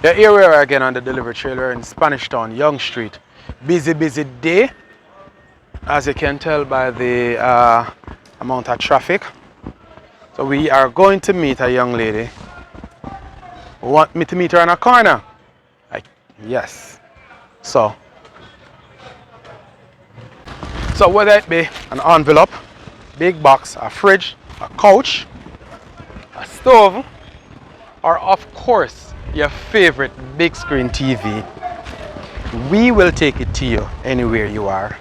Yeah, here we are again on the delivery trailer in Spanish Town, Young Street. Busy, busy day, as you can tell by the amount of traffic. So we are going to meet a young lady. Want me to meet her in a corner? Yes. So whether it be an envelope, big box, a fridge, a couch, a stove, or of course your favorite big screen TV, we will take it to you anywhere you are.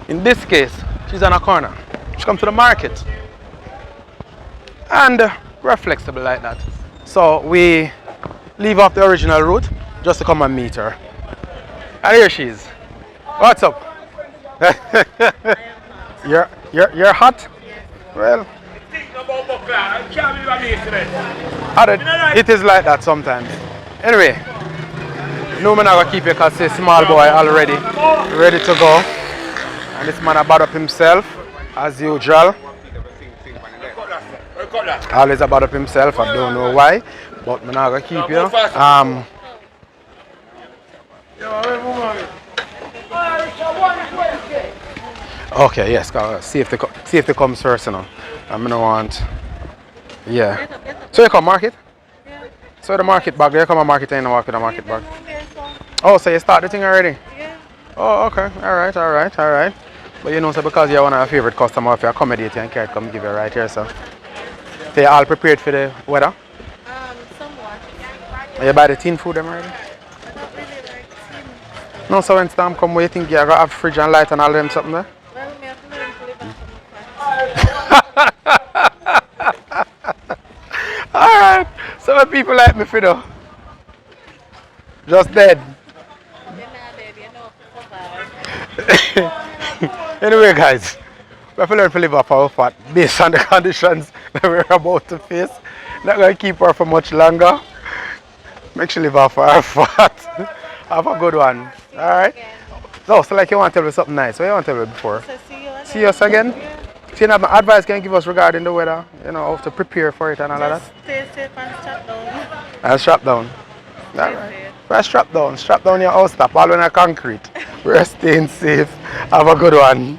In this case, she's on a corner. She comes to the market. And we're flexible like that. So we leave off the original route just to come and meet her. And here she is. What's up? You're hot? Well, it is like that sometimes. Anyway, no man gonna keep you because say small boy already ready to go. And this man about up himself as usual. Always about up himself, I don't know why, but I'm not gonna keep you. Okay, yes, safety comes first, you know. I'm gonna want, yeah. So you come market? Yeah. So the market bag, you come a market and walk with a market bag. Oh, so you start the thing already? Yeah. Oh, okay, alright. But you know, so because you're one of our favorite customers, if you accommodate you and can't come give you right here, so. So you're all prepared for the weather? Somewhat. Are you buy the tin food them already? I don't really like tin. No, so when storm come, what you think you're gonna have fridge and light and all them something there? Well, me have to learn to live off of Alright, so when people like me, Fido, just dead. They're not dead, you know, to survive. Anyway, guys, we have to learn to live off our fat based on the conditions that we're about to face. Not going to keep her for much longer. Make sure live off our fat. Have a good one. Alright? So like you want to tell me something nice. What you want to tell me before? So see you again. See us again? Yeah. So you have my advice can you give us regarding the weather? You know, how to prepare for it and all of that? Stay safe and strap down. And strap down. Alright. Well, strap down your house top, all on a concrete. We're staying safe. Have a good one.